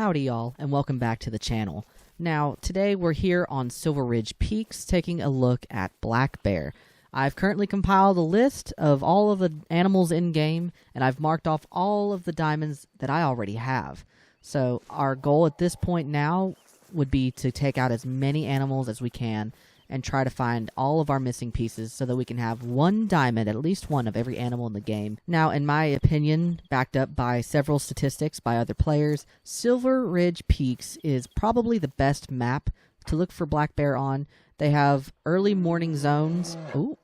Howdy y'all, and welcome back to the channel. Now, today we're here on Silver Ridge Peaks taking a look at black bear. I've currently compiled a list of all of the animals in-game, and I've marked off all of the diamonds that I already have. So our goal at this point now would be to take out as many animals as we can and try to find all of our missing pieces so that we can have one diamond, at least one of every animal in the game. Now, in my opinion, backed up by several statistics by other players, Silver Ridge Peaks is probably the best map to look for black bear on. They have early morning zones. Ooh,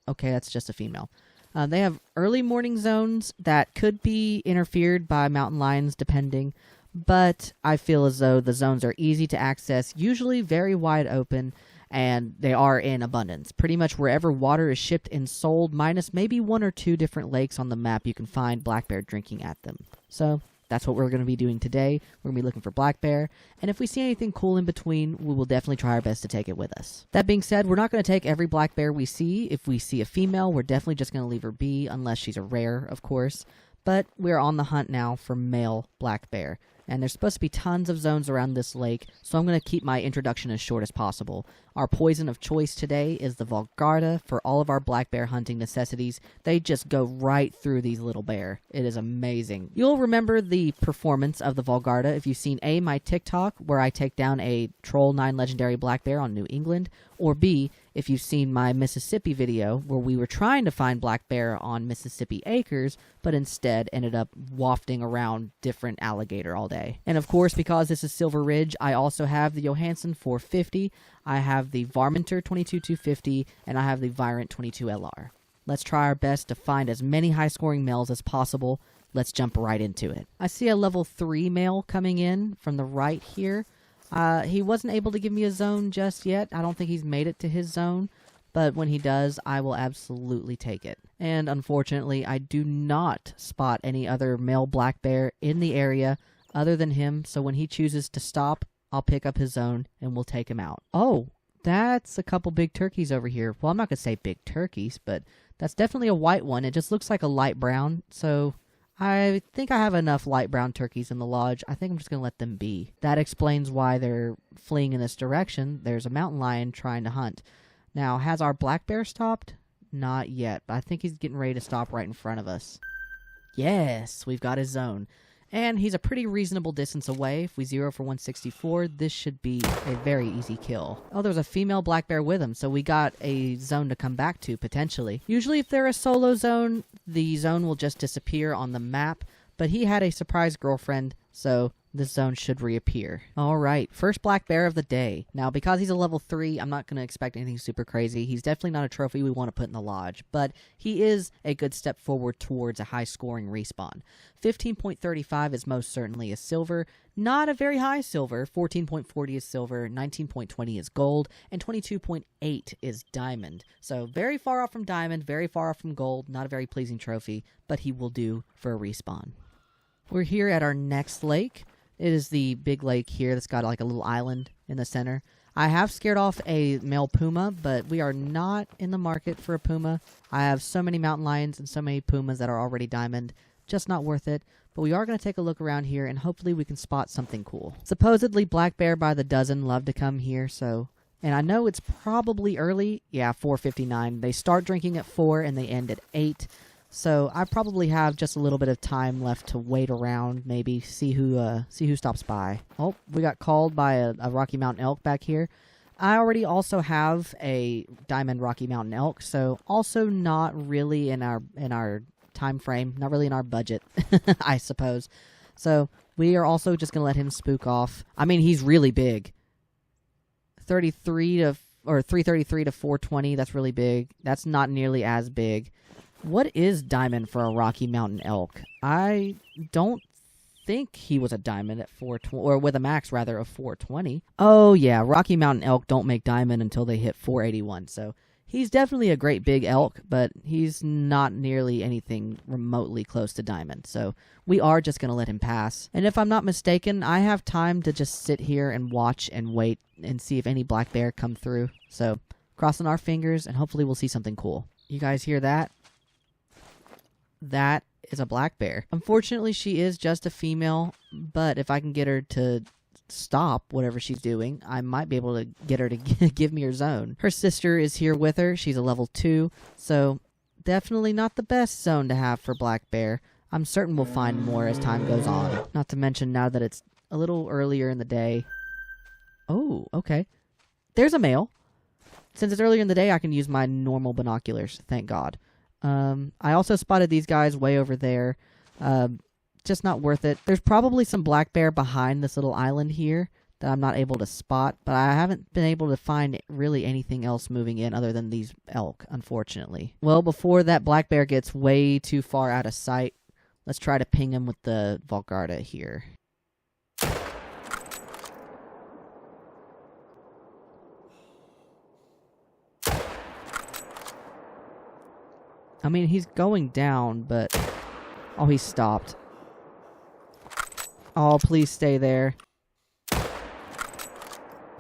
okay, that's just a female. They have early morning zones that could be interfered by mountain lions depending, but I feel as though the zones are easy to access, usually very wide open, and they are in abundance. Pretty much wherever water is shipped and sold, minus maybe one or two different lakes on the map, you can find black bear drinking at them. So that's what we're going to be doing today. We're going to be looking for black bear, and if we see anything cool in between, we will definitely try our best to take it with us. That being said, we're not going to take every black bear we see. If we see a female, we're definitely just going to leave her be, unless she's a rare, of course. But we're on the hunt now for male black bear. And there's supposed to be tons of zones around this lake, so I'm going to keep my introduction as short as possible. Our poison of choice today is the Valgarda for all of our black bear hunting necessities. They just go right through these little bear. It is amazing. You'll remember the performance of the Valgarda if you've seen A, my TikTok, where I take down a Troll 9 legendary black bear on New England, or B, if you've seen my Mississippi video where we were trying to find black bear on Mississippi Acres, but instead ended up wafting around different alligator all day. And of course, because this is Silver Ridge, I also have the Johansson 450, I have the Varminter 22250, and I have the Virant 22LR. Let's try our best to find as many high-scoring males as possible. Let's jump right into it. I see a level 3 male coming in from the right here. He wasn't able to give me a zone just yet. I don't think he's made it to his zone, but when he does, I will absolutely take it. And unfortunately, I do not spot any other male black bear in the area other than him, so when he chooses to stop, I'll pick up his zone and we'll take him out. Oh, that's a couple big turkeys over here. Well, I'm not going to say big turkeys, but that's definitely a white one. It just looks like a light brown, so I think I have enough light brown turkeys in the lodge. I think I'm just going to let them be. That explains why they're fleeing in this direction. There's a mountain lion trying to hunt. Now, has our black bear stopped? Not yet, but I think he's getting ready to stop right in front of us. Yes, we've got his zone. And he's a pretty reasonable distance away. If we 0 for 164, this should be a very easy kill. Oh, there's a female black bear with him, so we got a zone to come back to, potentially. Usually if they're a solo zone, the zone will just disappear on the map, but he had a surprise girlfriend, so this zone should reappear. Alright, first black bear of the day. Now, because he's a level 3, I'm not going to expect anything super crazy. He's definitely not a trophy we want to put in the lodge, but he is a good step forward towards a high-scoring respawn. 15.35 is most certainly a silver, not a very high silver. 14.40 is silver, 19.20 is gold, and 22.8 is diamond. So very far off from diamond, very far off from gold, not a very pleasing trophy, but he will do for a respawn. We're here at our next lake. It is the big lake here that's got like a little island in the center. I have scared off a male puma, but we are not in the market for a puma. I have so many mountain lions and so many pumas that are already diamond. Just not worth it. But we are going to take a look around here, and hopefully we can spot something cool. Supposedly black bear by the dozen love to come here, so... And I know it's probably early. Yeah, 4:59. They start drinking at 4 and they end at 8. So I probably have just a little bit of time left to wait around, maybe see who stops by. Oh, we got called by a Rocky Mountain elk back here. I already also have a diamond Rocky Mountain elk, so also not really in our time frame, not really in our budget, I suppose. So we are also just gonna let him spook off. I mean, he's really big. 333 to 420. That's really big. That's not nearly as big. What is diamond for a Rocky Mountain elk? I don't think he was a diamond at 420, or with a max, rather, of 420. Oh, yeah, Rocky Mountain elk don't make diamond until they hit 481, so he's definitely a great big elk, but he's not nearly anything remotely close to diamond, so we are just going to let him pass. And if I'm not mistaken, I have time to just sit here and watch and wait and see if any black bear come through. So, crossing our fingers, and hopefully we'll see something cool. You guys hear that? that is a black bear. Unfortunately, she is just a female, but if I can get her to stop whatever she's doing, I might be able to get her to give me her zone. Her sister is here with her. She's a level 2, so definitely not the best zone to have for black bear. I'm certain we'll find more as time goes on. Not to mention now that it's a little earlier in the day. Oh, okay. There's a male. Since it's earlier in the day, I can use my normal binoculars. Thank God. I also spotted these guys way over there. Just not worth it. There's probably some black bear behind this little island here that I'm not able to spot, but I haven't been able to find really anything else moving in other than these elk, unfortunately. Well, before that black bear gets way too far out of sight, let's try to ping him with the Valgarda here. I mean, he's going down, but... Oh, he stopped. Oh, please stay there.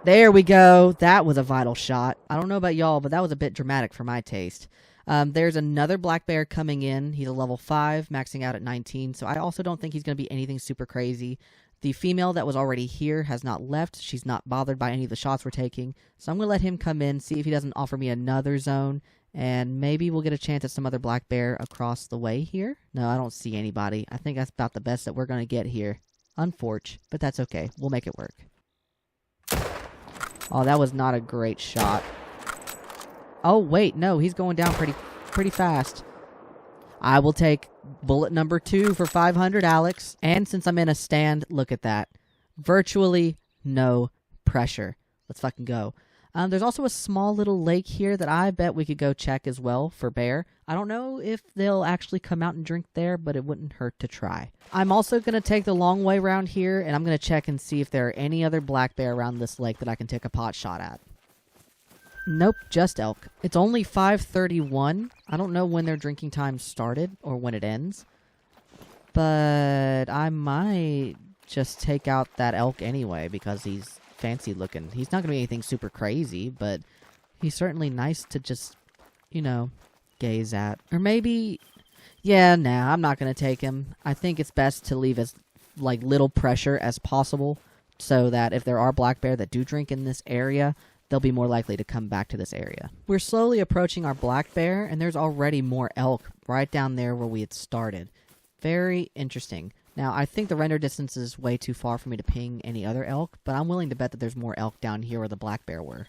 There we go. That was a vital shot. I don't know about y'all, but that was a bit dramatic for my taste. There's another black bear coming in. He's a level 5, maxing out at 19, so I also don't think he's going to be anything super crazy. The female that was already here has not left. She's not bothered by any of the shots we're taking, so I'm going to let him come in, see if he doesn't offer me another zone, and maybe we'll get a chance at some other black bear across the way here. No, I don't see anybody. I think that's about the best that we're going to get here. Unfortunate, but that's okay. We'll make it work. Oh, that was not a great shot. Oh, wait, no, he's going down pretty fast. I will take bullet number 2 for 500, Alex. And since I'm in a stand, look at that. Virtually no pressure. Let's fucking go. There's also a small little lake here that I bet we could go check as well for bear. I don't know if they'll actually come out and drink there, but it wouldn't hurt to try. I'm also going to take the long way around here, and I'm going to check and see if there are any other black bear around this lake that I can take a pot shot at. Nope, just elk. It's only 5:31. I don't know when their drinking time started or when it ends, but I might just take out that elk anyway because he's fancy looking. He's not going to be anything super crazy, but he's certainly nice to just, you know, gaze at. Or maybe, yeah, nah, I'm not going to take him. I think it's best to leave as, like, little pressure as possible so that if there are black bear that do drink in this area, they'll be more likely to come back to this area. We're slowly approaching our black bear, and there's already more elk right down there where we had started. Very interesting. Now, I think the render distance is way too far for me to ping any other elk, but I'm willing to bet that there's more elk down here where the black bear were.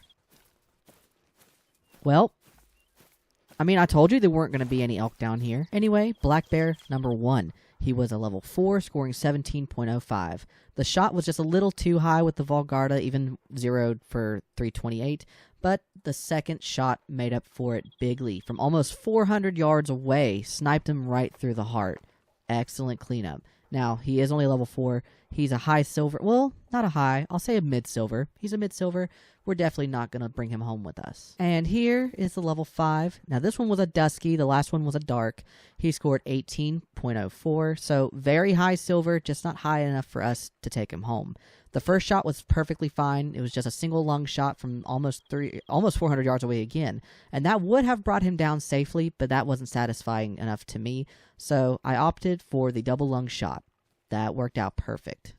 Well, I mean, I told you there weren't going to be any elk down here. Anyway, black bear number 1. He was a level 4, scoring 17.05. The shot was just a little too high with the Valgarda, even zeroed for 328, but the second shot made up for it bigly. From almost 400 yards away, sniped him right through the heart. Excellent cleanup. Now, he is only level 4. He's a high silver. Well, not a high. I'll say a mid-silver. He's a mid-silver. We're definitely not going to bring him home with us. And here is the level 5. Now, this one was a dusky. The last one was a dark. He scored 18.04. So, very high silver, just not high enough for us to take him home. The first shot was perfectly fine. It was just a single lung shot from almost 400 yards away again. And that would have brought him down safely, but that wasn't satisfying enough to me. So I opted for the double lung shot. That worked out perfect.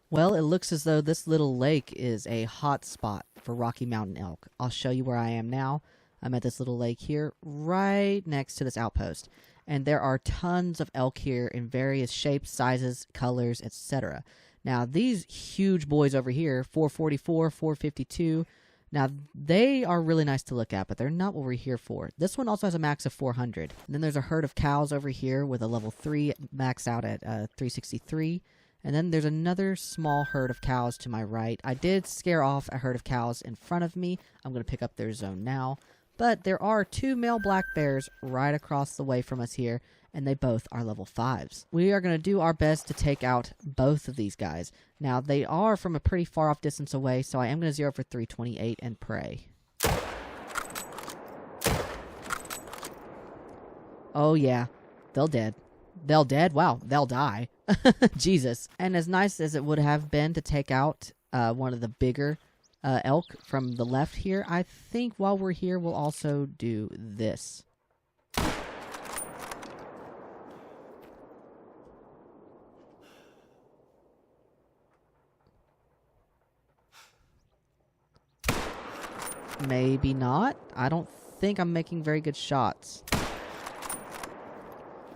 Well, it looks as though this little lake is a hot spot for Rocky Mountain elk. I'll show you where I am now. I'm at this little lake here, right next to this outpost. And there are tons of elk here in various shapes, sizes, colors, etc. Now, these huge boys over here, 444, 452, now they are really nice to look at, but they're not what we're here for. This one also has a max of 400. And then there's a herd of cows over here with a level 3 max out at 363. And then there's another small herd of cows to my right. I did scare off a herd of cows in front of me. I'm going to pick up their zone now. But there are 2 male black bears right across the way from us here, and they both are level 5s. We are going to do our best to take out both of these guys. Now, they are from a pretty far off distance away, so I am going to zero for 328 and pray. Oh, yeah. They'll dead. They'll dead? Wow, they'll die. Jesus. And as nice as it would have been to take out one of the bigger elk from the left here, I think while we're here, we'll also do this. Maybe not. I don't think I'm making very good shots.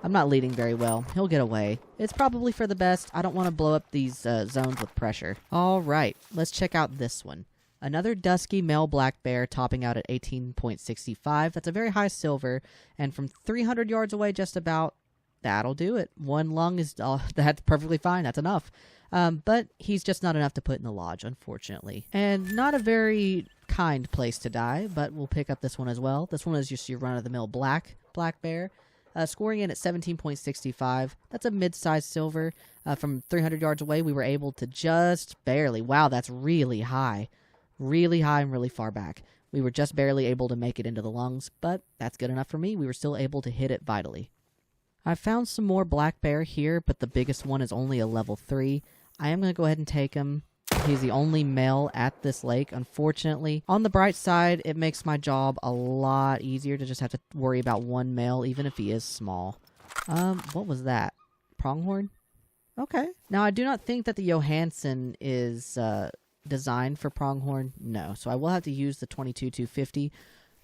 I'm not leading very well. He'll get away. It's probably for the best. I don't want to blow up these zones with pressure. All right, let's check out this one. Another dusky male black bear topping out at 18.65. That's a very high silver. And from 300 yards away, just about, that'll do it. One lung is, that's perfectly fine. That's enough. But he's just not enough to put in the lodge, unfortunately. And not a very kind place to die, but we'll pick up this one as well. This one is just your run-of-the-mill black bear. Scoring in at 17.65. That's a mid-sized silver. From 300 yards away, we were able to just barely. Wow, that's really high. Really high and really far back. We were just barely able to make it into the lungs, but that's good enough for me. We were still able to hit it vitally. I found some more black bear here, but the biggest one is only a level 3. I am going to go ahead and take him. He's the only male at this lake, unfortunately. On the bright side, it makes my job a lot easier to just have to worry about one male, even if he is small. What was that? Pronghorn? Okay. Now, I do not think that the Johansson is designed for pronghorn. No, so I will have to use the 22-250.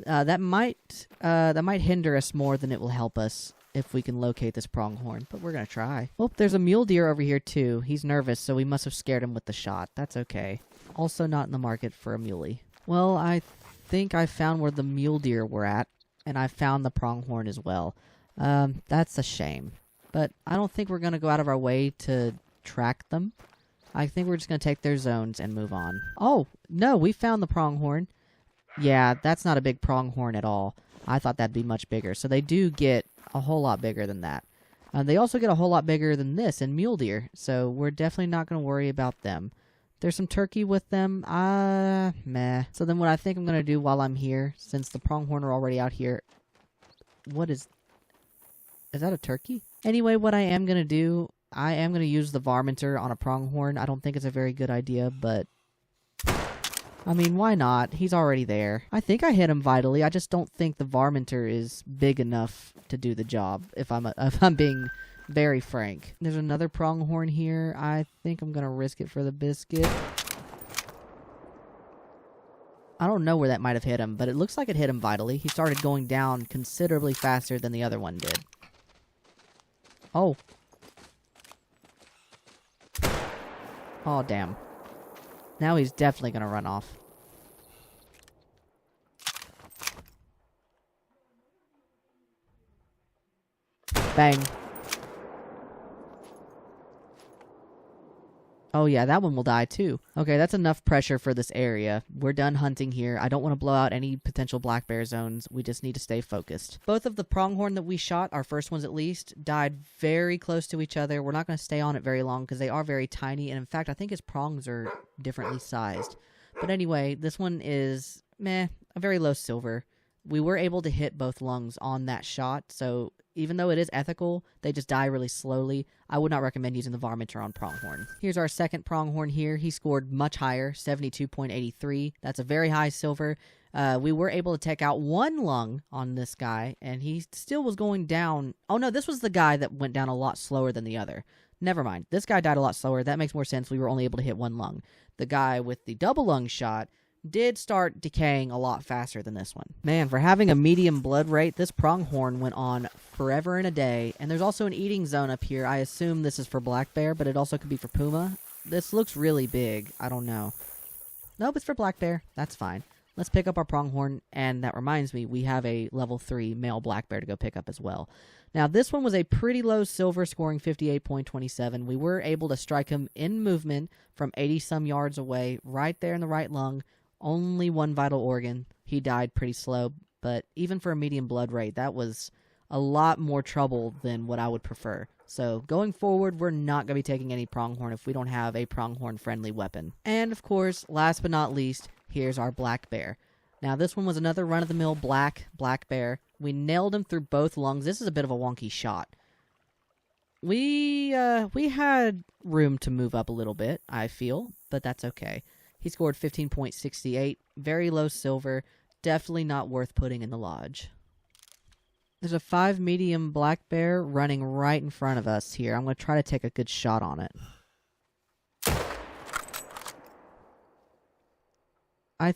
That might hinder us more than it will help us if we can locate this pronghorn, but we're going to try. Oh, there's a mule deer over here too. He's nervous, so we must have scared him with the shot. That's okay. Also not in the market for a muley. Well, I think I found where the mule deer were at, and I found the pronghorn as well. That's a shame, but I don't think we're going to go out of our way to track them. I think we're just going to take their zones and move on. Oh, no, we found the pronghorn. Yeah, that's not a big pronghorn at all. I thought that'd be much bigger. So they do get a whole lot bigger than that. They also get a whole lot bigger than this in mule deer, so we're definitely not going to worry about them. There's some turkey with them. Meh. So then what I think I'm going to do while I'm here, since the pronghorn are already out here... What is that a turkey? Anyway, what I am going to do, I am going to use the varminter on a pronghorn. I don't think it's a very good idea, but... I mean, why not? He's already there. I think I hit him vitally. I just don't think the varminter is big enough to do the job, if I'm being very frank. There's another pronghorn here. I think I'm going to risk it for the biscuit. I don't know where that might have hit him, but it looks like it hit him vitally. He started going down considerably faster than the other one did. Oh. Oh, damn. Now he's definitely going to run off. Bang. Oh yeah, that one will die too. Okay, that's enough pressure for this area. We're done hunting here. I don't want to blow out any potential black bear zones. We just need to stay focused. Both of the pronghorn that we shot, our first ones at least, died very close to each other. We're not going to stay on it very long because they are very tiny. And in fact, I think his prongs are differently sized. But anyway, this one is, a very low silver. We were able to hit both lungs on that shot, so even though it is ethical, they just die really slowly. I would not recommend using the varminter on pronghorn. Here's our second pronghorn here. He scored much higher, 72.83. That's a very high silver. We were able to take out one lung on this guy, and he still was going down. Oh no, this was the guy that went down a lot slower than the other. Never mind. This guy died a lot slower. That makes more sense. We were only able to hit one lung. The guy with the double lung shot did start decaying a lot faster than this one. Man, for having a medium blood rate, this pronghorn went on forever and a day. And there's also an eating zone up here. I assume this is for black bear, but it also could be for puma. This looks really big. I don't know. Nope, it's for black bear. That's fine. Let's pick up our pronghorn, and that reminds me, we have a level 3 male black bear to go pick up as well. Now, this one was a pretty low silver, scoring 58.27. We were able to strike him in movement from 80-some yards away, right there in the right lung. Only one vital organ. He died pretty slow, but even for a medium blood rate, that was a lot more trouble than what I would prefer. So going forward, we're not going to be taking any pronghorn if we don't have a pronghorn-friendly weapon. And of course, last but not least, here's our black bear. Now, this one was another run-of-the-mill black bear. We nailed him through both lungs. This is a bit of a wonky shot. We had room to move up a little bit, I feel, but that's okay. He scored 15.68, very low silver, definitely not worth putting in the lodge. There's a 5 medium black bear running right in front of us here. I'm going to try to take a good shot on it. I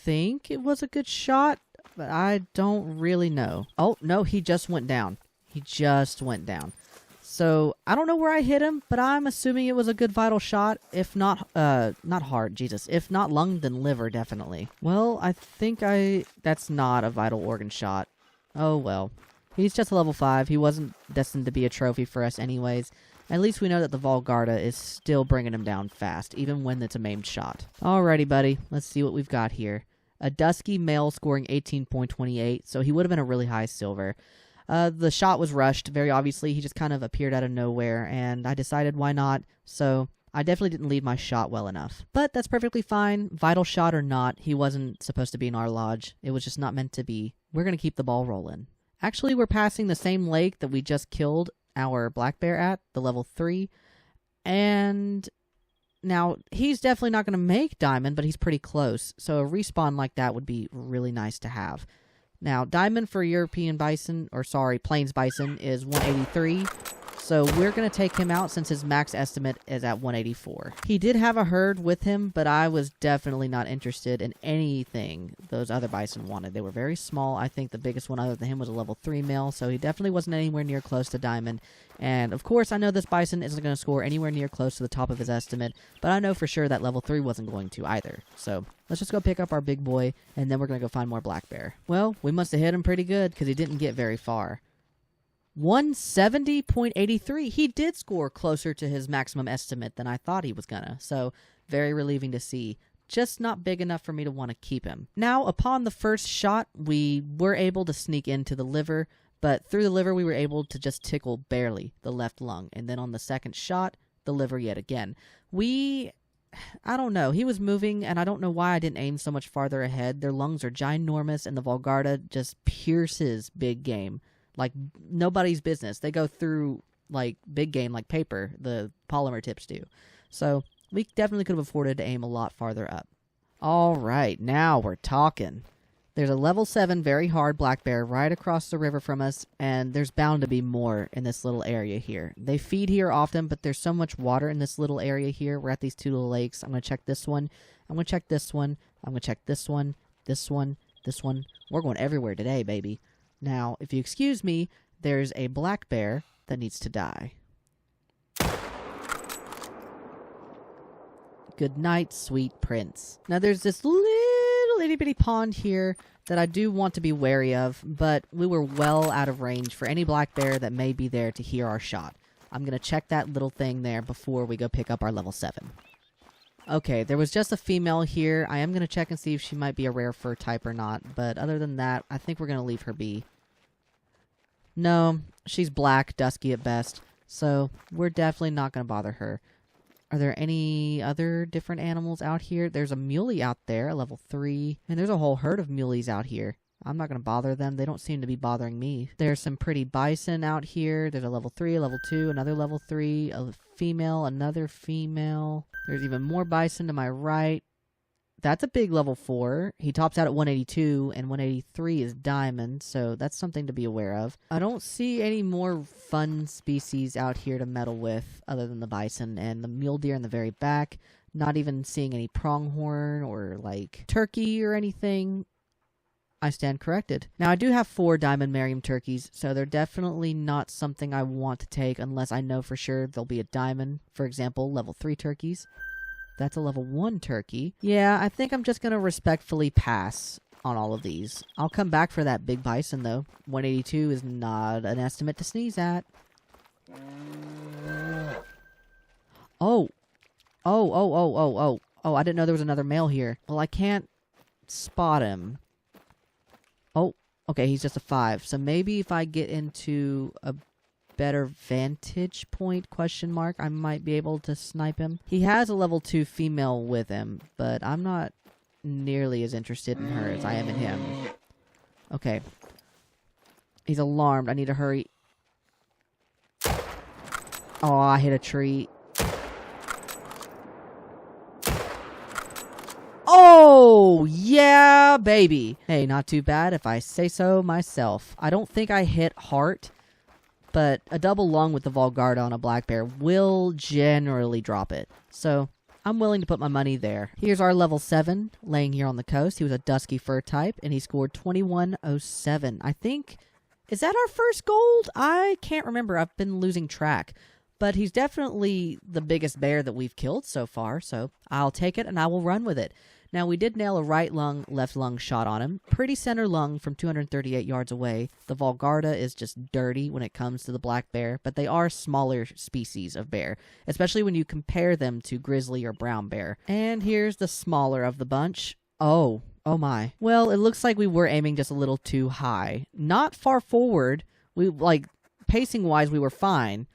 think it was a good shot, but I don't really know. Oh, no, he just went down. He just went down. So, I don't know where I hit him, but I'm assuming it was a good vital shot. If not, not heart, Jesus. If not lung, then liver, definitely. Well, I think that's not a vital organ shot. Oh, well. He's just a level 5. He wasn't destined to be a trophy for us anyways. At least we know that the Volgarda is still bringing him down fast, even when it's a maimed shot. Alrighty, buddy. Let's see what we've got here. A dusky male scoring 18.28, so he would have been a really high silver. The shot was rushed, very obviously. He just kind of appeared out of nowhere, and I decided why not, so I definitely didn't lead my shot well enough. But that's perfectly fine. Vital shot or not, he wasn't supposed to be in our lodge. It was just not meant to be. We're going to keep the ball rolling. Actually, we're passing the same lake that we just killed our black bear at, the level 3, and now he's definitely not going to make diamond, but he's pretty close, so a respawn like that would be really nice to have. Now, diamond for European bison, or sorry, plains bison, is 183. So we're going to take him out since his max estimate is at 184. He did have a herd with him, but I was definitely not interested in anything those other bison wanted. They were very small. I think the biggest one other than him was a level 3 male, so he definitely wasn't anywhere near close to diamond. And of course, I know this bison isn't going to score anywhere near close to the top of his estimate, but I know for sure that level 3 wasn't going to either. So let's just go pick up our big boy, and then we're going to go find more black bear. Well, we must have hit him pretty good because he didn't get very far. 170.83. He did score closer to his maximum estimate than I thought he was gonna, so very relieving to see. Just not big enough for me to want to keep him. Now, upon the first shot, we were able to sneak into the liver, but through the liver we were able to just tickle barely the left lung, and then on the second shot, the liver yet again. I don't know. He was moving, and I don't know why I didn't aim so much farther ahead. Their lungs are ginormous, and the Volgarda just pierces big game like nobody's business. They go through like big game like paper, the polymer tips do. So we definitely could have afforded to aim a lot farther up. All right, now we're talking. There's a level 7 very hard black bear right across the river from us, and there's bound to be more in this little area here. They feed here often, but there's so much water in this little area here. We're at these two little lakes. I'm going to check this one. I'm going to check this one. I'm going to check this one, this one, this one. We're going everywhere today, baby. Now, if you excuse me, there's a black bear that needs to die. Good night, sweet prince. Now, there's this little itty-bitty pond here that I do want to be wary of, but we were well out of range for any black bear that may be there to hear our shot. I'm going to check that little thing there before we go pick up our level 7. Okay, there was just a female here. I am going to check and see if she might be a rare fur type or not, but other than that, I think we're going to leave her be. No, she's black, dusky at best, so we're definitely not going to bother her. Are there any other different animals out here? There's a muley out there, a level 3, and there's a whole herd of muleys out here. I'm not going to bother them. They don't seem to be bothering me. There's some pretty bison out here. There's a level 3, a level 2, another level 3, a female, another female. There's even more bison to my right. That's a big level 4. He tops out at 182, and 183 is diamond, so that's something to be aware of. I don't see any more fun species out here to meddle with other than the bison and the mule deer in the very back. Not even seeing any pronghorn or, like, turkey or anything. I stand corrected. Now, I do have 4 diamond Merriam turkeys, so they're definitely not something I want to take unless I know for sure they'll be a diamond. For example, level 3 turkeys. That's a level 1 turkey. Yeah, I think I'm just going to respectfully pass on all of these. I'll come back for that big bison, though. 182 is not an estimate to sneeze at. Oh, I didn't know there was another male here. Well, I can't spot him. Oh, okay, he's just a 5. So maybe if I get into a better vantage point, question mark, I might be able to snipe him. He has a level 2 female with him, but I'm not nearly as interested in her as I am in him. Okay. He's alarmed. I need to hurry. Oh, I hit a tree. Oh, yeah, baby. Hey, not too bad if I say so myself. I don't think I hit heart, but a double lung with the Volgarda on a black bear will generally drop it. So, I'm willing to put my money there. Here's our level 7 laying here on the coast. He was a dusky fur type, and he scored 2107. I think, is that our first gold? I can't remember. I've been losing track. But he's definitely the biggest bear that we've killed so far, so I'll take it and I will run with it. Now, we did nail a right lung, left lung shot on him. Pretty center lung from 238 yards away. The Valgarda is just dirty when it comes to the black bear, but they are smaller species of bear, especially when you compare them to grizzly or brown bear. And here's the smaller of the bunch. Oh my. Well, it looks like we were aiming just a little too high. Not far forward. Pacing-wise, we were fine.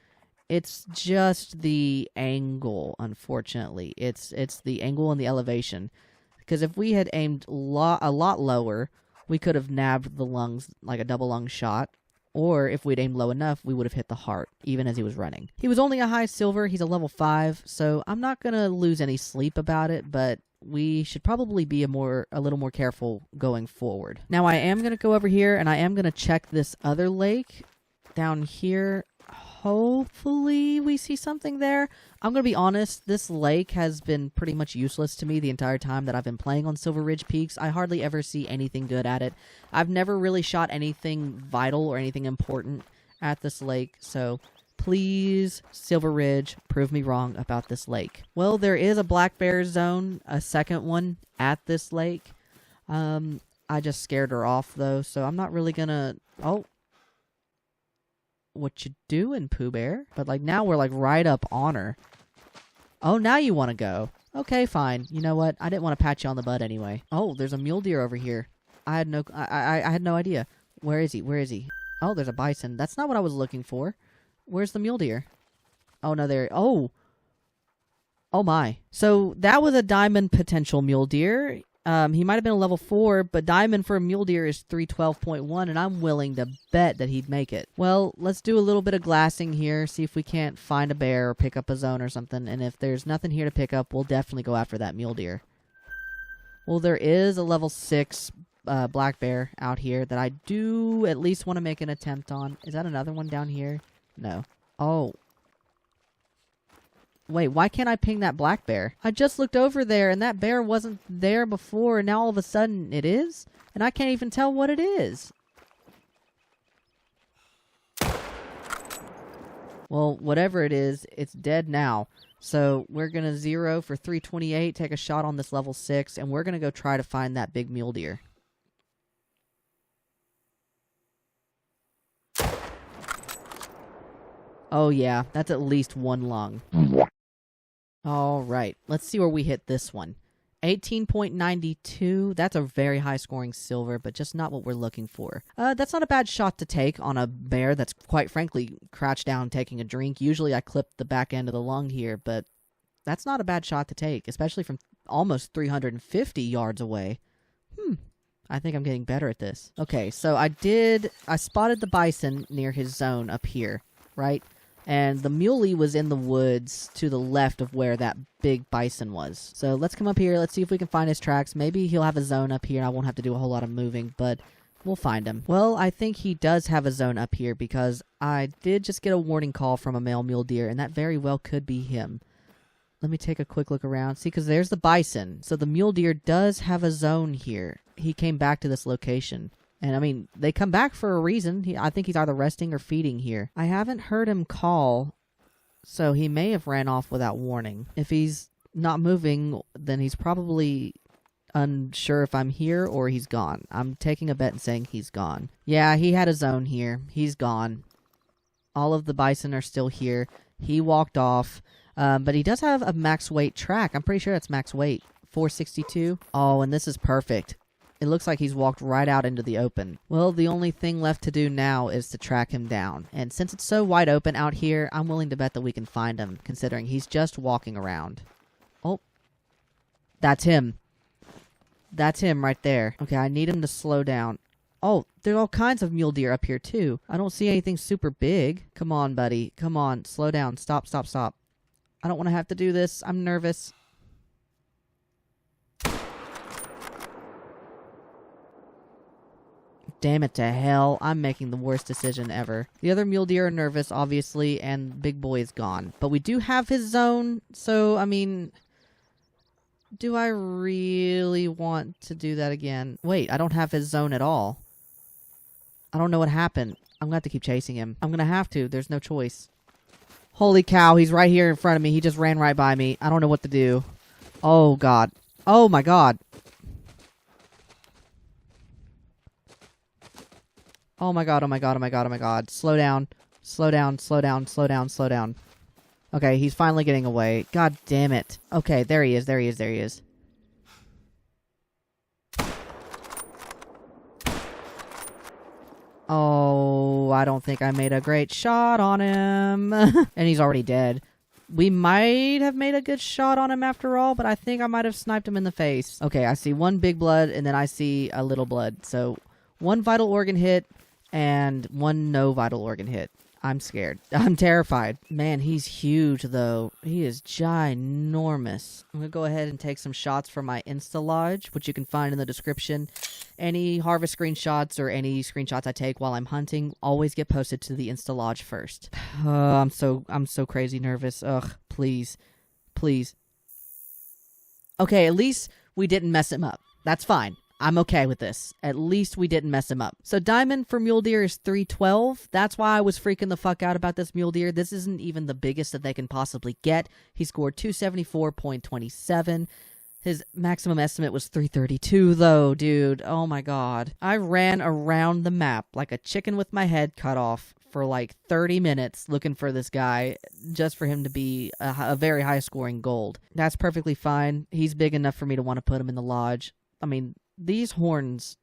It's just the angle, unfortunately. It's the angle and the elevation. Because if we had aimed a lot lower, we could have nabbed the lungs like a double lung shot. Or if we'd aimed low enough, we would have hit the heart, even as he was running. He was only a high silver. He's a level 5, so I'm not going to lose any sleep about it, but we should probably be a little more careful going forward. Now, I am going to go over here, and I am going to check this other lake down here. Hopefully we see something there. I'm going to be honest, this lake has been pretty much useless to me the entire time that I've been playing on Silver Ridge Peaks. I hardly ever see anything good at it. I've never really shot anything vital or anything important at this lake, so please, Silver Ridge, prove me wrong about this lake. Well, there is a black bear zone, a second one, at this lake. I just scared her off, though, so I'm not really gonna... Oh. What you doing, Pooh Bear? But, now we're, right up on her. Oh, now you want to go. Okay, fine. You know what? I didn't want to pat you on the butt anyway. Oh, there's a mule deer over here. I had no idea. Where is he? Where is he? Oh, there's a bison. That's not what I was looking for. Where's the mule deer? Oh, no, there... Oh! Oh, my. So, that was a diamond potential mule deer. He might have been a level 4, but diamond for a mule deer is 312.1, and I'm willing to bet that he'd make it. Well, let's do a little bit of glassing here, see if we can't find a bear or pick up a zone or something, and if there's nothing here to pick up, we'll definitely go after that mule deer. Well, there is a level 6 black bear out here that I do at least want to make an attempt on. Is that another one down here? No. Oh. Wait, why can't I ping that black bear? I just looked over there, and that bear wasn't there before, and now all of a sudden it is? And I can't even tell what it is. Well, whatever it is, it's dead now. So we're going to 0 for 328, take a shot on this level 6, and we're going to go try to find that big mule deer. Oh yeah, that's at least one lung. Alright, let's see where we hit this one. 18.92, that's a very high scoring silver, but just not what we're looking for. That's not a bad shot to take on a bear that's quite frankly crouched down taking a drink. Usually I clip the back end of the lung here, but that's not a bad shot to take, especially from almost 350 yards away. I think I'm getting better at this. Okay, so I spotted the bison near his zone up here, right? And the muley was in the woods to the left of where that big bison was. So let's come up here. Let's see if we can find his tracks. Maybe he'll have a zone up here. I won't have to do a whole lot of moving, but we'll find him. Well, I think he does have a zone up here because I did just get a warning call from a male mule deer, and that very well could be him. Let me take a quick look around. See, because there's the bison. So the mule deer does have a zone here. He came back to this location. And, I mean, they come back for a reason. I think he's either resting or feeding here. I haven't heard him call, so he may have ran off without warning. If he's not moving, then he's probably unsure if I'm here or he's gone. I'm taking a bet and saying he's gone. Yeah, he had a zone here. He's gone. All of the bison are still here. He walked off, but he does have a max weight track. I'm pretty sure that's max weight. 462. Oh, and this is perfect. It looks like he's walked right out into the open. Well, the only thing left to do now is to track him down. And since it's so wide open out here, I'm willing to bet that we can find him, considering he's just walking around. Oh. That's him. That's him right there. Okay, I need him to slow down. Oh, there's all kinds of mule deer up here, too. I don't see anything super big. Come on, buddy. Come on. Slow down. Stop, stop, stop. I don't want to have to do this. I'm nervous. Damn it to hell, I'm making the worst decision ever. The other mule deer are nervous, obviously, and Big Boy is gone. But we do have his zone, so, I mean, Do I really want to do that again? Wait, I don't have his zone at all. I don't know what happened. I'm gonna have to keep chasing him. I'm gonna have to. There's no choice. Holy cow, he's right here in front of me. He just ran right by me. I don't know what to do. Oh, God. Oh, my God. Oh, my God. Oh, my God. Oh, my God. Oh, my God. Slow down. Slow down. Slow down. Slow down. Slow down. Okay, he's finally getting away. God damn it. Okay, there he is. There he is. There he is. Oh, I don't think I made a great shot on him. And he's already dead. We might have made a good shot on him after all, but I think I might have sniped him in the face. Okay, I see one big blood, and then I see a little blood. So, one vital organ hit, and one no vital organ hit. I'm scared. I'm terrified. Man, he's huge, though. He is ginormous. I'm going to go ahead and take some shots from my Insta-Lodge, which you can find in the description. Any harvest screenshots or any screenshots I take while I'm hunting always get posted to the Insta-Lodge first. I'm so crazy nervous. Ugh, please. Please. Okay, at least we didn't mess him up. That's fine. I'm okay with this. At least we didn't mess him up. So diamond for mule deer is 312. That's why I was freaking the fuck out about this mule deer. This isn't even the biggest that they can possibly get. He scored 274.27. His maximum estimate was 332, though, dude. Oh my god. I ran around the map like a chicken with my head cut off for like 30 minutes looking for this guy just for him to be a very high-scoring gold. That's perfectly fine. He's big enough for me to want to put him in the lodge. I mean, these horns,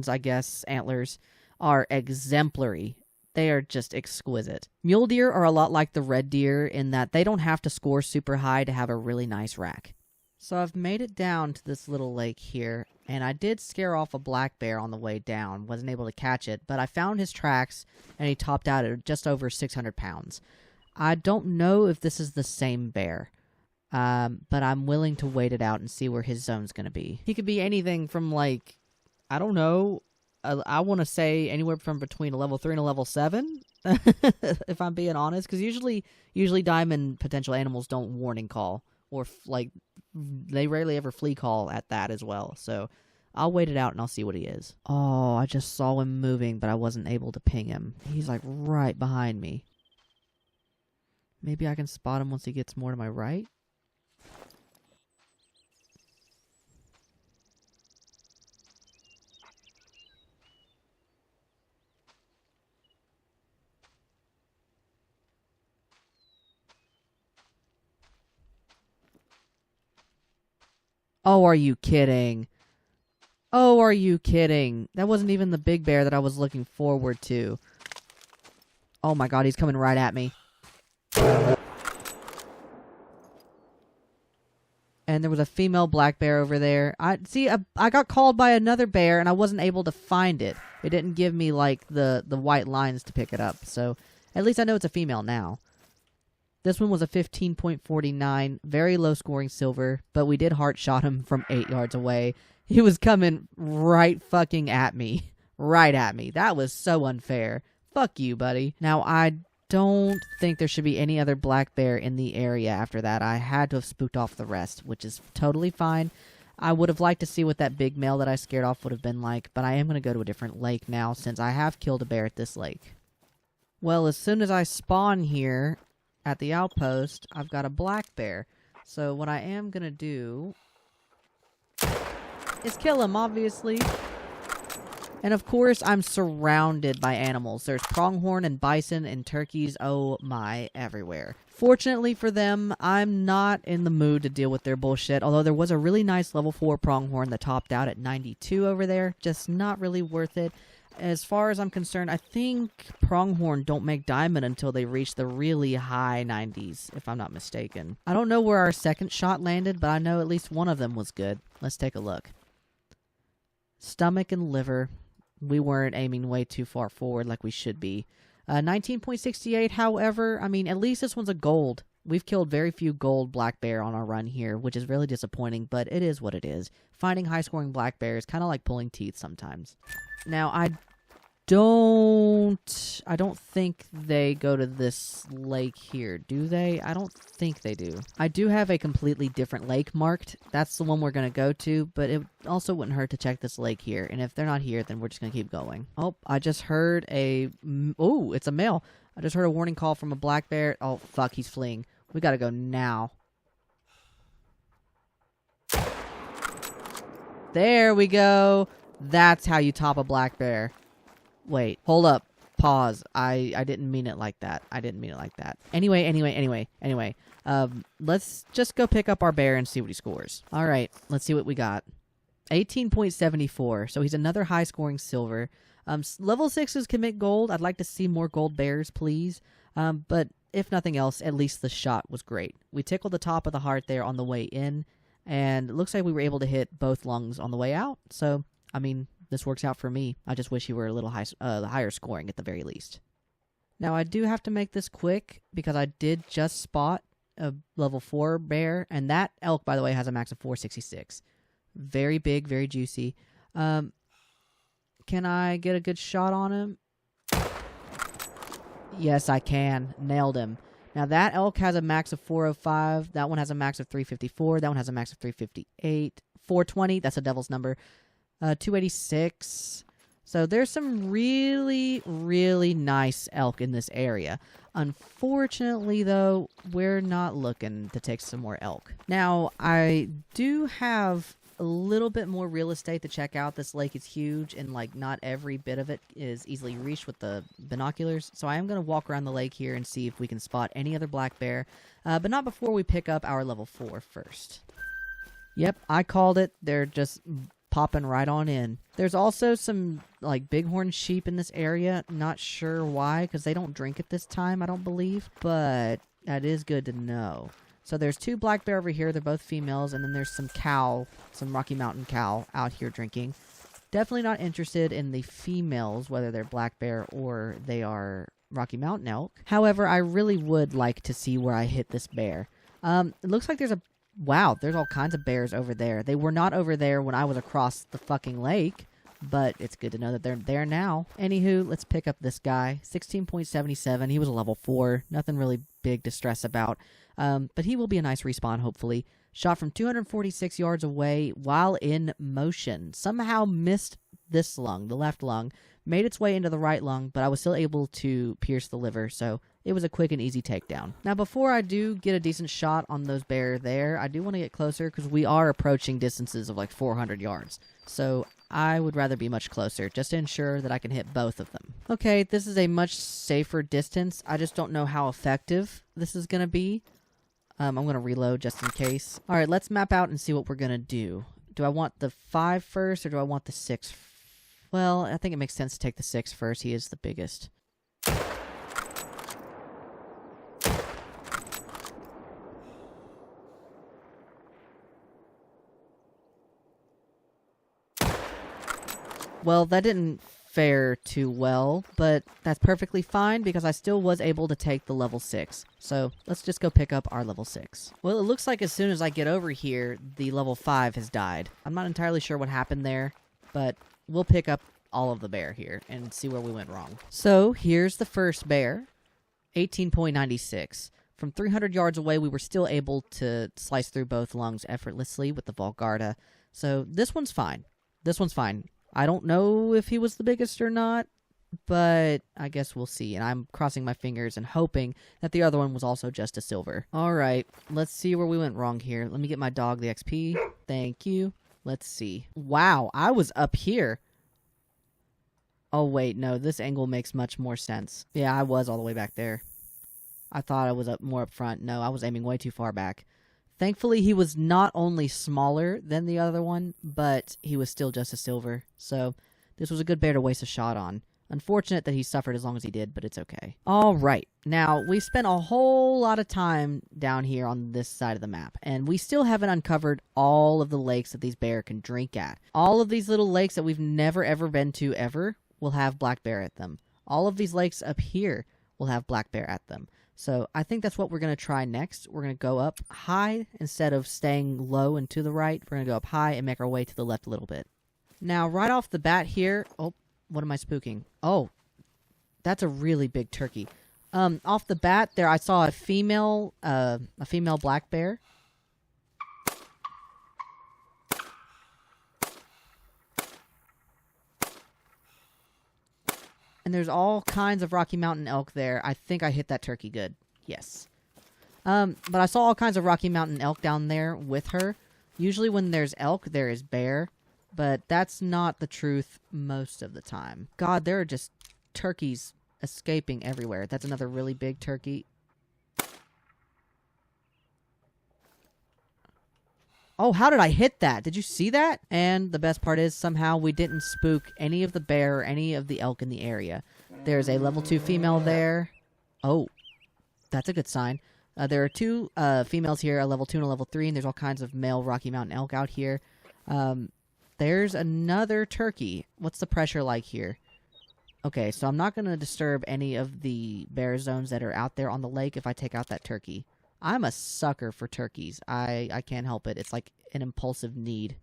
I guess, antlers, are exemplary. They are just exquisite. Mule deer are a lot like the red deer in that they don't have to score super high to have a really nice rack. So I've made it down to this little lake here, and I did scare off a black bear on the way down. Wasn't able to catch it, but I found his tracks, and he topped out at just over 600 pounds. I don't know if this is the same bear. But I'm willing to wait it out and see where his zone's going to be. He could be anything from, like, I don't know, I want to say anywhere from between a level 3 and a level 7, if I'm being honest. Because usually diamond potential animals don't warning call, or, they rarely ever flee call at that as well. So I'll wait it out and I'll see what he is. Oh, I just saw him moving, but I wasn't able to ping him. He's, like, right behind me. Maybe I can spot him once he gets more to my right? Oh, are you kidding? Oh, are you kidding? That wasn't even the big bear that I was looking forward to. Oh my god, he's coming right at me. And there was a female black bear over there. I got called by another bear, and I wasn't able to find it. It didn't give me, like, the white lines to pick it up. So, at least I know it's a female now. This one was a 15.49, very low-scoring silver, but we did heart shot him from 8 yards away. He was coming right fucking at me. Right at me. That was so unfair. Fuck you, buddy. Now, I don't think there should be any other black bear in the area after that. I had to have spooked off the rest, which is totally fine. I would have liked to see what that big male that I scared off would have been like, but I am going to go to a different lake now since I have killed a bear at this lake. Well, as soon as I spawn here at the outpost, I've got a black bear. So what I am going to do is kill him, obviously. And of course, I'm surrounded by animals. There's pronghorn and bison and turkeys, oh my, everywhere. Fortunately for them, I'm not in the mood to deal with their bullshit, although there was a really nice level 4 pronghorn that topped out at 92 over there. Just not really worth it. As far as I'm concerned, I think pronghorn don't make diamond until they reach the really high 90s, if I'm not mistaken. I don't know where our second shot landed, but I know at least one of them was good. Let's take a look. Stomach and liver. We weren't aiming way too far forward like we should be. 19.68, however, I mean, at least this one's a gold. We've killed very few gold black bear on our run here, which is really disappointing, but it is what it is. Finding high-scoring black bear is kind of like pulling teeth sometimes. Now, I don't think they go to this lake here, do they? I don't think they do. I do have a completely different lake marked. That's the one we're going to go to, but it also wouldn't hurt to check this lake here. And if they're not here, then we're just going to keep going. Oh, I just heard a... Oh, it's a male. I just heard a warning call from a black bear. Oh, fuck, he's fleeing. We got to go now. There we go. That's how you top a black bear. Wait, hold up. Pause. I didn't mean it like that. I didn't mean it like that. Anyway. Let's just go pick up our bear and see what he scores. All right, let's see what we got. 18.74. So he's another high-scoring silver. Level 6s commit gold. I'd like to see more gold bears, please. But if nothing else, at least the shot was great. We tickled the top of the heart there on the way in, and it looks like we were able to hit both lungs on the way out. So, I mean, this works out for me. I just wish you were a little higher scoring at the very least. Now, I do have to make this quick because I did just spot a level 4 bear, and that elk, by the way, has a max of 466. Very big, very juicy. Can I get a good shot on him? Yes, I can. Nailed him. Now, that elk has a max of 405. That one has a max of 354. That one has a max of 358. 420, that's a devil's number. 286. So there's some really, really nice elk in this area. Unfortunately, though, we're not looking to take some more elk. Now, I do have a little bit more real estate to check out. This lake is huge, and like not every bit of it is easily reached with the binoculars. So I am going to walk around the lake here and see if we can spot any other black bear, but not before we pick up our level 4 first. Yep, I called it. They're just popping right on in. There's also some like bighorn sheep in this area. Not sure why, because they don't drink at this time, I don't believe, but that is good to know. So there's 2 black bear over here. They're both females. And then there's some cow, some Rocky Mountain cow out here drinking. Definitely not interested in the females, whether they're black bear or they are Rocky Mountain elk. However, I really would like to see where I hit this bear. It looks like there's a... Wow, there's all kinds of bears over there. They were not over there when I was across the fucking lake. But it's good to know that they're there now. Anywho, let's pick up this guy. 16.77. He was a level 4. Nothing really big to stress about. But he will be a nice respawn, hopefully. Shot from 246 yards away while in motion. Somehow missed this lung, the left lung. Made its way into the right lung, but I was still able to pierce the liver, so it was a quick and easy takedown. Now, before I do get a decent shot on those bear there, I do want to get closer because we are approaching distances of like 400 yards. So I would rather be much closer, just to ensure that I can hit both of them. Okay, this is a much safer distance. I just don't know how effective this is going to be. I'm going to reload just in case. All right, let's map out and see what we're going to do. Do I want the 5 first, or do I want the 6? Well, I think it makes sense to take the 6 first. He is the biggest. Well, that didn't fare too well, but that's perfectly fine because I still was able to take the level 6. So let's just go pick up our level 6. Well, it looks like as soon as I get over here, the level 5 has died. I'm not entirely sure what happened there, but we'll pick up all of the bear here and see where we went wrong. So here's the first bear, 18.96. From 300 yards away, we were still able to slice through both lungs effortlessly with the Volgarda. So this one's fine. This one's fine. I don't know if he was the biggest or not, but I guess we'll see. And I'm crossing my fingers and hoping that the other one was also just a silver. All right, let's see where we went wrong here. Let me get my dog the XP. Thank you. Let's see. Wow, I was up here. Oh, wait, no, this angle makes much more sense. Yeah, I was all the way back there. I thought I was more up front. No, I was aiming way too far back. Thankfully, he was not only smaller than the other one, but he was still just a silver. So this was a good bear to waste a shot on. Unfortunate that he suffered as long as he did, but it's okay. All right. Now, we spent a whole lot of time down here on this side of the map, and we still haven't uncovered all of the lakes that these bear can drink at. All of these little lakes that we've never, ever been to ever will have black bear at them. All of these lakes up here will have black bear at them. So I think that's what we're going to try next. We're going to go up high instead of staying low and to the right. We're going to go up high and make our way to the left a little bit. Now, right off the bat here... Oh, What am I spooking? Oh, that's a really big turkey. Off the bat there, I saw a female black bear. And there's all kinds of Rocky Mountain elk there. I think I hit that turkey good. Yes. But I saw all kinds of Rocky Mountain elk down there with her. Usually when there's elk, there is bear. But that's not the truth most of the time. God, there are just turkeys escaping everywhere. That's another really big turkey. Oh, how did I hit that? Did you see that? And the best part is somehow we didn't spook any of the bear or any of the elk in the area. There's a level 2 female there. Oh, that's a good sign. There are 2 females here, a level 2 and a level 3, and there's all kinds of male Rocky Mountain elk out here. There's another turkey. What's the pressure like here? Okay, so I'm not going to disturb any of the bear zones that are out there on the lake if I take out that turkey. I'm a sucker for turkeys. I can't help it. It's like an impulsive need.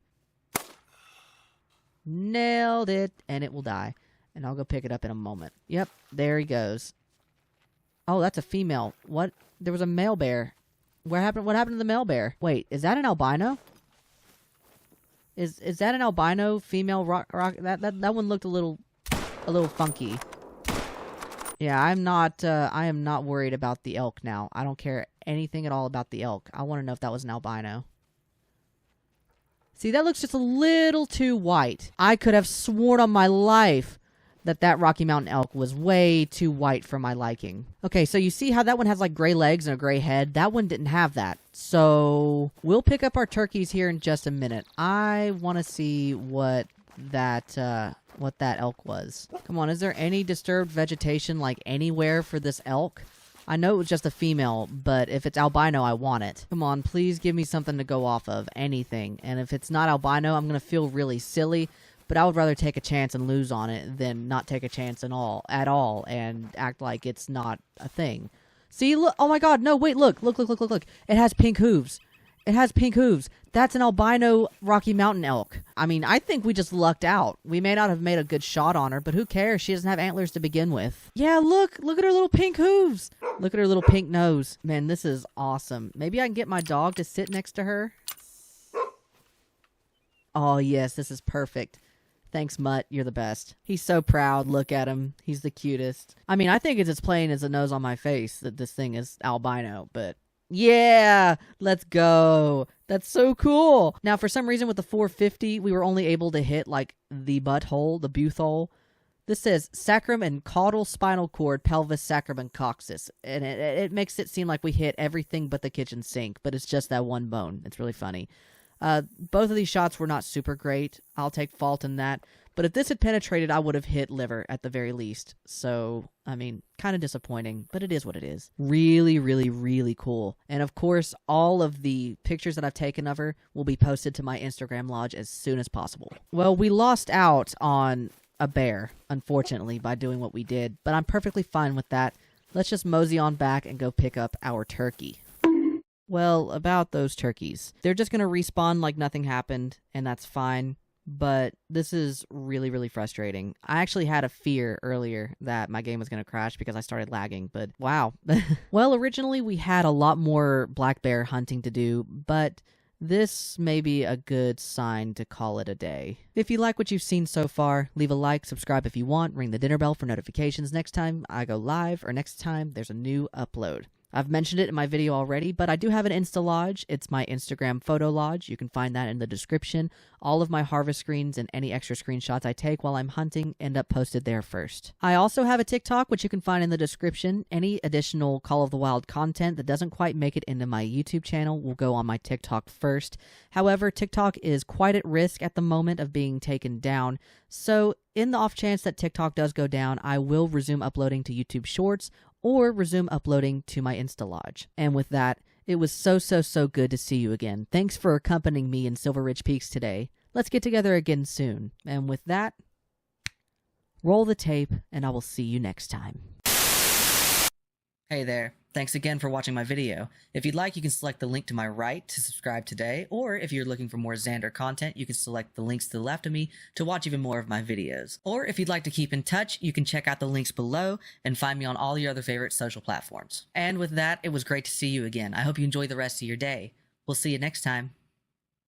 Nailed it. And it will die. And I'll go pick it up in a moment. Yep, there he goes. Oh, that's a female. What? There was a male bear. What happened to the male bear? Wait, is that an albino? Is that an albino female rock? That one looked a little funky. Yeah, I am not worried about the elk now. I don't care anything at all about the elk. I want to know if that was an albino. See, that looks just a little too white. I could have sworn on my life that Rocky Mountain elk was way too white for my liking. Okay, so you see how that one has like gray legs and a gray head? That one didn't have that. So we'll pick up our turkeys here in just a minute. I want to see what that elk was. Come on, is there any disturbed vegetation like anywhere for this elk? I know it was just a female, but if it's albino, I want it. Come on, please give me something to go off of. Anything. And if it's not albino, I'm going to feel really silly, but I would rather take a chance and lose on it than not take a chance at all and act like it's not a thing. See, look, oh my god, no, wait, look. It has pink hooves. It has pink hooves. That's an albino Rocky Mountain elk. I mean, I think we just lucked out. We may not have made a good shot on her, but who cares? She doesn't have antlers to begin with. Yeah, look at her little pink hooves. Look at her little pink nose. Man, this is awesome. Maybe I can get my dog to sit next to her. Oh, yes, this is perfect. Thanks, Mutt. You're the best. He's so proud. Look at him. He's the cutest. I mean, I think it's as plain as the nose on my face that this thing is albino, but yeah, let's go. That's so cool. Now, for some reason with the 450, we were only able to hit like the butthole, the butthole. This says sacrum and caudal spinal cord, pelvis, sacrum, and coccyx. And it makes it seem like we hit everything but the kitchen sink, but it's just that one bone. It's really funny. Both of these shots were not super great. I'll take fault in that. But if this had penetrated, I would have hit liver at the very least. So, I mean, kind of disappointing, but it is what it is. Really, really, really cool. And of course, all of the pictures that I've taken of her will be posted to my Instagram lodge as soon as possible. Well, we lost out on a bear, unfortunately, by doing what we did, but I'm perfectly fine with that. Let's just mosey on back and go pick up our turkey. Well, about those turkeys. They're just going to respawn like nothing happened, and that's fine. But this is really, really frustrating. I actually had a fear earlier that my game was going to crash because I started lagging, but wow. Well, originally we had a lot more black bear hunting to do, but this may be a good sign to call it a day. If you like what you've seen so far, leave a like, subscribe if you want, ring the dinner bell for notifications next time I go live or next time there's a new upload. I've mentioned it in my video already, but I do have an Insta Lodge. It's my Instagram photo lodge. You can find that in the description. All of my harvest screens and any extra screenshots I take while I'm hunting end up posted there first. I also have a TikTok, which you can find in the description. Any additional Call of the Wild content that doesn't quite make it into my YouTube channel will go on my TikTok first. However, TikTok is quite at risk at the moment of being taken down. So in the off chance that TikTok does go down, I will resume uploading to YouTube Shorts or resume uploading to my Insta Lodge. And with that, it was so good to see you again. Thanks for accompanying me in Silver Ridge Peaks today. Let's get together again soon. And with that, roll the tape, and I will see you next time. Hey there. Thanks again for watching my video. If you'd like, you can select the link to my right to subscribe today, or if you're looking for more Xander content, you can select the links to the left of me to watch even more of my videos. Or if you'd like to keep in touch, you can check out the links below and find me on all your other favorite social platforms. And with that, it was great to see you again. I hope you enjoy the rest of your day. We'll see you next time.